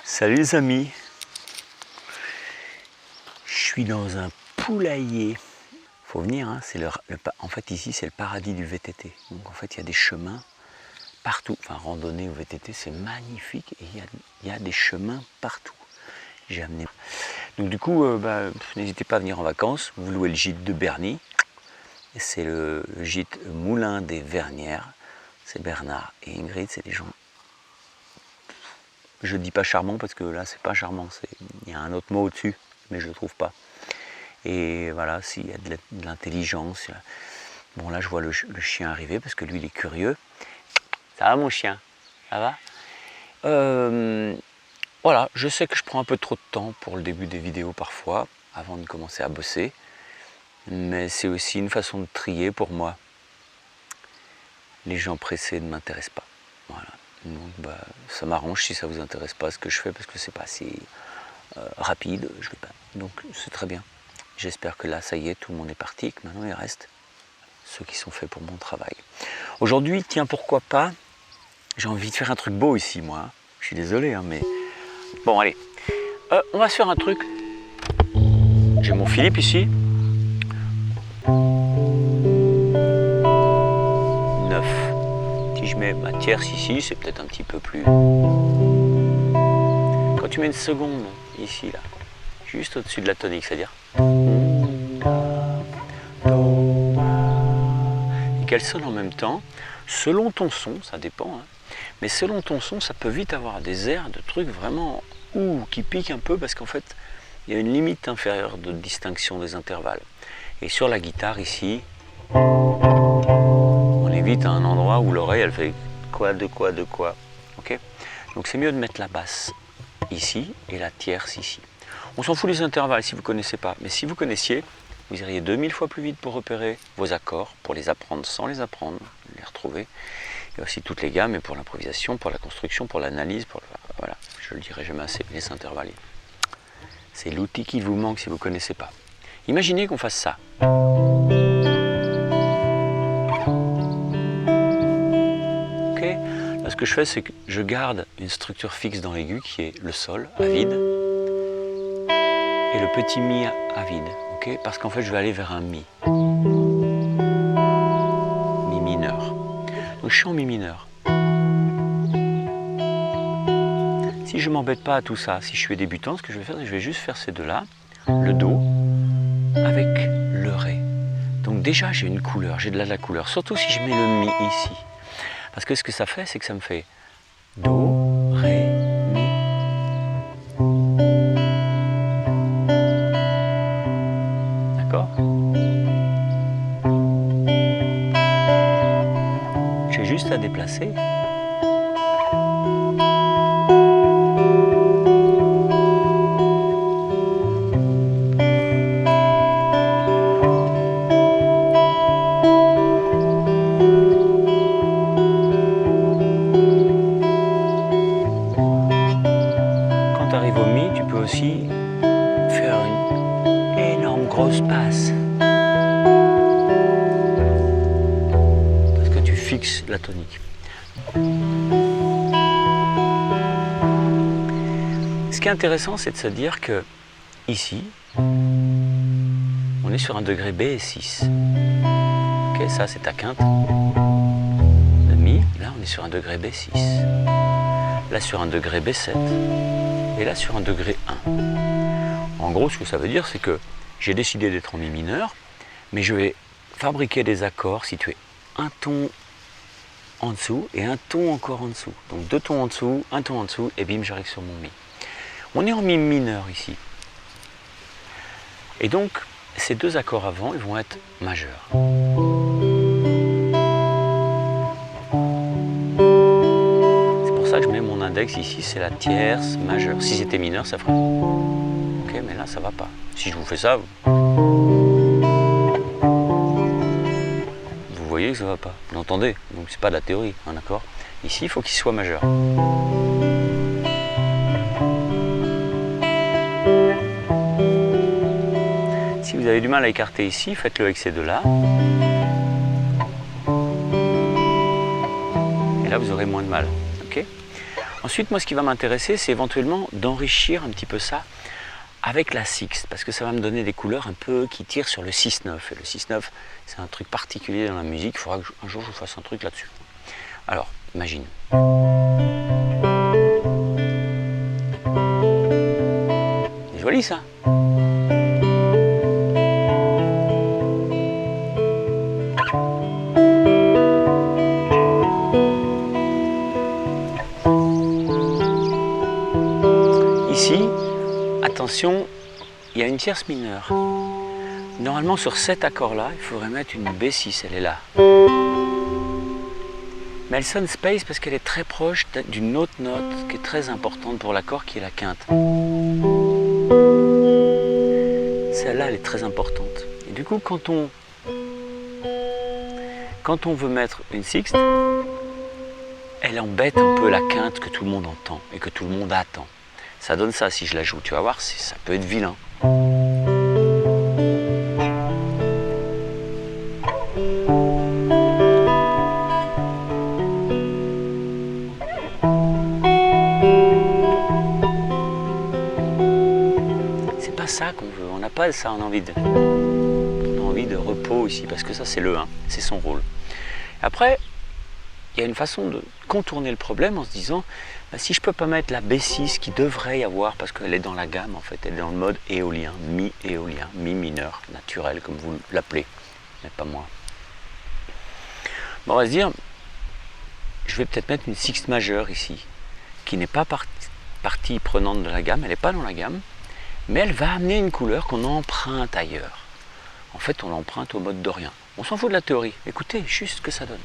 Salut les amis. Je suis dans un poulailler. Faut venir, hein, en fait ici c'est le paradis du VTT. Donc en fait il y a des chemins partout. Enfin randonnée au VTT c'est magnifique et il y a des chemins partout. J'ai amené. Donc du coup n'hésitez pas à venir en vacances. Vous louez le gîte de Berny. C'est le gîte Moulin des Vernières. C'est Bernard et Ingrid, c'est des gens. Je dis pas charmant parce que là c'est pas charmant, il y a un autre mot au-dessus, mais je le trouve pas. Et voilà, s'il y a de l'intelligence. Bon là je vois le chien arriver parce que lui il est curieux. Ça va mon chien? Ça va? Voilà, je sais que je prends un peu trop de temps pour le début des vidéos parfois, avant de commencer à bosser. Mais c'est aussi une façon de trier pour moi. Les gens pressés ne m'intéressent pas. Voilà. Donc ça m'arrange si ça vous intéresse pas ce que je fais parce que c'est pas assez rapide, je l'ai pas. Donc c'est très bien. J'espère que là ça y est, tout le monde est parti et que maintenant il reste ceux qui sont faits pour mon travail. Aujourd'hui, tiens pourquoi pas, j'ai envie de faire un truc beau ici moi. Je suis désolé hein, mais bon allez, on va se faire un truc. J'ai mon Philippe ici. 9. Si je mets ma tierce ici, c'est peut-être un petit peu plus. Quand tu mets une seconde ici, là, juste au-dessus de la tonique, c'est-à-dire. Et qu'elle sonne en même temps, selon ton son, ça dépend, hein, mais selon ton son, ça peut vite avoir des airs de trucs vraiment qui piquent un peu parce qu'en fait, il y a une limite inférieure de distinction des intervalles. Et sur la guitare ici, on est vite à un endroit où l'oreille elle fait quoi, de quoi, de quoi. Ok. Donc c'est mieux de mettre la basse ici et la tierce ici. On s'en fout des intervalles si vous ne connaissez pas, mais si vous connaissiez, vous iriez 2000 fois plus vite pour repérer vos accords, pour les apprendre sans les apprendre, les retrouver. Il y a aussi toutes les gammes, et pour l'improvisation, pour la construction, pour l'analyse, voilà, je le dirai jamais assez, les intervalles. C'est l'outil qui vous manque si vous ne connaissez pas. Imaginez qu'on fasse ça. Ok. Là, ce que je fais, c'est que je garde une structure fixe dans l'aigu qui est le sol à vide et le petit mi à vide. Okay, parce qu'en fait, je vais aller vers un mi. Mi mineur. Donc je suis en mi mineur. Si je ne m'embête pas à tout ça, si je suis débutant, ce que je vais faire, c'est que je vais juste faire ces deux-là, le do, avec le ré. Donc déjà j'ai une couleur, j'ai de la couleur, surtout si je mets le mi ici. Parce que ce que ça fait, c'est que ça me fait do, ré, mi. D'accord? J'ai juste à déplacer. Aussi faire une énorme grosse passe parce que tu fixes la tonique. Ce qui est intéressant, c'est de se dire que ici on est sur un degré B et 6. Ok, ça c'est ta quinte, le mi. Là on est sur un degré B6, là sur un degré B7 et là sur un degré 1. En gros, ce que ça veut dire, c'est que j'ai décidé d'être en mi mineur, mais je vais fabriquer des accords situés un ton en dessous et un ton encore en dessous. Donc 2 tons en dessous, un ton en dessous, et bim, j'arrive sur mon mi. On est en mi mineur ici. Et donc, ces 2 accords avant, ils vont être majeurs. Ça que je mets mon index ici, c'est la tierce majeure. Si c'était mineur, ça ferait. Ok, mais là, ça va pas. Si je vous fais ça, vous voyez que ça va pas. Vous l'entendez? Donc c'est pas de la théorie, hein, d'accord? Ici, il faut qu'il soit majeur. Si vous avez du mal à écarter ici, faites-le avec ces deux-là. Et là, vous aurez moins de mal. Ok? Ensuite, moi, ce qui va m'intéresser, c'est éventuellement d'enrichir un petit peu ça avec la sixte, parce que ça va me donner des couleurs un peu qui tirent sur le 6-9. Et le 6-9, c'est un truc particulier dans la musique. Il faudra qu'un jour je vous fasse un truc là-dessus. Alors, imagine. C'est joli ça. Ici, attention, il y a une tierce mineure. Normalement, sur cet accord-là, il faudrait mettre une B6, elle est là. Mais elle sonne space parce qu'elle est très proche d'une autre note qui est très importante pour l'accord, qui est la quinte. Celle-là, elle est très importante. Et du coup, quand on veut mettre une sixte, elle embête un peu la quinte que tout le monde entend et que tout le monde attend. Ça donne ça si je la joue, tu vas voir, ça peut être vilain. C'est pas ça qu'on veut, on n'a pas ça, on a envie de repos ici, parce que ça c'est le 1, c'est son rôle. Après, il y a une façon de contourner le problème en se disant, bah, si je peux pas mettre la B6 qui devrait y avoir, parce qu'elle est dans la gamme en fait, elle est dans le mode éolien, mi-éolien, mi-mineur, naturel comme vous l'appelez, mais pas moi. Bon, on va se dire, je vais peut-être mettre une sixte majeure ici, qui n'est pas partie prenante de la gamme, elle n'est pas dans la gamme, mais elle va amener une couleur qu'on emprunte ailleurs. En fait, on l'emprunte au mode dorien. On s'en fout de la théorie, écoutez juste ce que ça donne.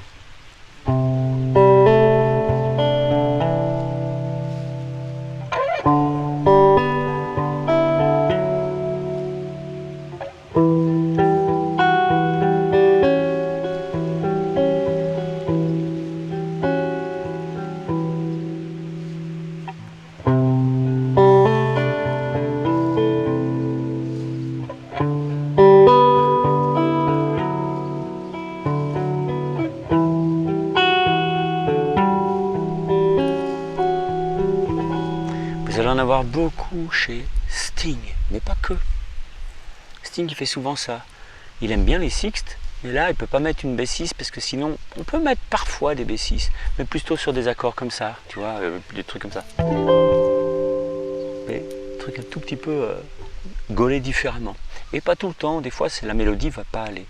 Vous allez en avoir beaucoup chez Sting, mais pas que. Sting il fait souvent ça. Il aime bien les sixtes, mais là il ne peut pas mettre une B6 parce que sinon on peut mettre parfois des B6, mais plutôt sur des accords comme ça, tu vois, des trucs comme ça. Des trucs un tout petit peu gaulés différemment. Et pas tout le temps, des fois la mélodie ne va pas aller.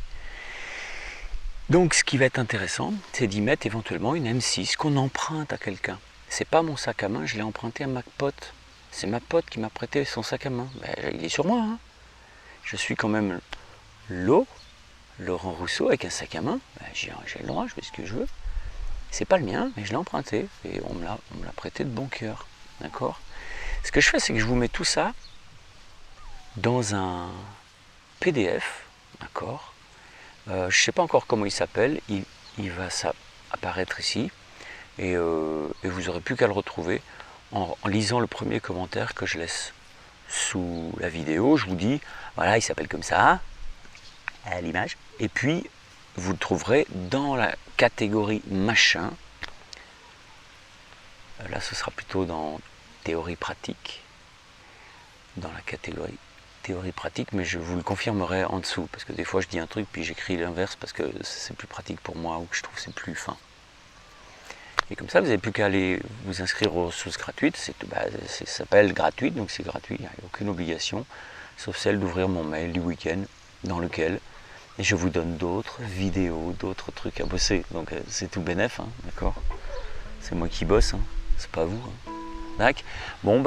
Donc ce qui va être intéressant, c'est d'y mettre éventuellement une M6 qu'on emprunte à quelqu'un. C'est pas mon sac à main, je l'ai emprunté à ma pote. C'est ma pote qui m'a prêté son sac à main. Ben, il est sur moi. Hein. Je suis quand même Laurent Rousseau avec un sac à main. Ben, j'ai le droit, je fais ce que je veux. C'est pas le mien, mais je l'ai emprunté et on me l'a prêté de bon cœur. D'accord ? Ce que je fais, c'est que je vous mets tout ça dans un PDF. D'accord ? Je ne sais pas encore comment il s'appelle. Il va apparaître ici. Et vous n'aurez plus qu'à le retrouver en lisant le premier commentaire que je laisse sous la vidéo. Je vous dis, voilà, il s'appelle comme ça, à l'image. Et puis, vous le trouverez dans la catégorie machin. Là, ce sera plutôt dans théorie pratique. Dans la catégorie théorie pratique, mais je vous le confirmerai en dessous. Parce que des fois, je dis un truc, puis j'écris l'inverse parce que c'est plus pratique pour moi ou que je trouve que c'est plus fin. Et comme ça, vous n'avez plus qu'à aller vous inscrire aux ressources gratuites. Ça s'appelle gratuite, donc c'est gratuit, il n'y a aucune obligation, sauf celle d'ouvrir mon mail du week-end, dans lequel je vous donne d'autres vidéos, d'autres trucs à bosser. Donc c'est tout bénef, hein, d'accord ? C'est moi qui bosse, hein, c'est pas vous. Hein. D'accord ? Bon,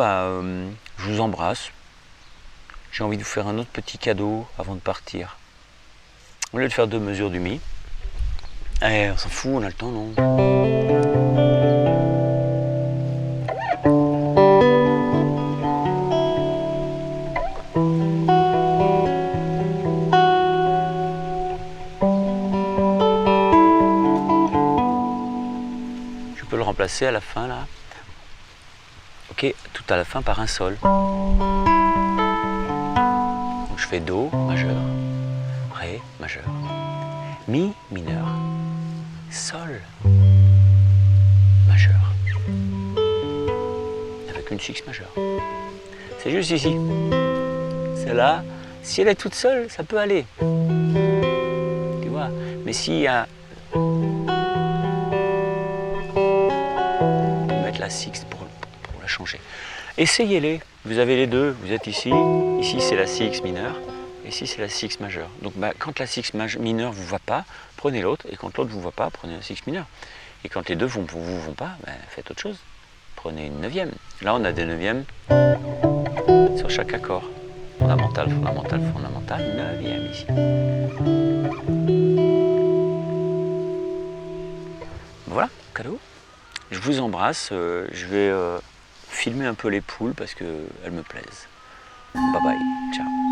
je vous embrasse. J'ai envie de vous faire un autre petit cadeau avant de partir. Au lieu de faire 2 mesures du mi, on s'en fout, on a le temps, non ? Je peux le remplacer à la fin, là. Ok, tout à la fin par un sol. Donc je fais Do majeur, Ré majeur, Mi mineur, Sol majeur. avec une six majeure. C'est juste ici. Celle-là, si elle est toute seule, ça peut aller. Tu vois. Mais s'il y a... mettre la six pour la changer. Essayez-les. Vous avez les deux. Vous êtes ici. Ici, c'est la six mineure. Ici, c'est la six majeure. Donc, quand la six mineure ne vous va pas, prenez l'autre. Et quand l'autre ne vous va pas, prenez la six mineure. Et quand les deux ne vous vont pas, faites autre chose. Prenez une neuvième. Là, on a des neuvièmes sur chaque accord. Fondamental, fondamental, fondamental. Neuvième ici. Voilà, cadeau. Je vous embrasse. Je vais filmer un peu les poules parce qu'elles me plaisent. Bye bye. Ciao.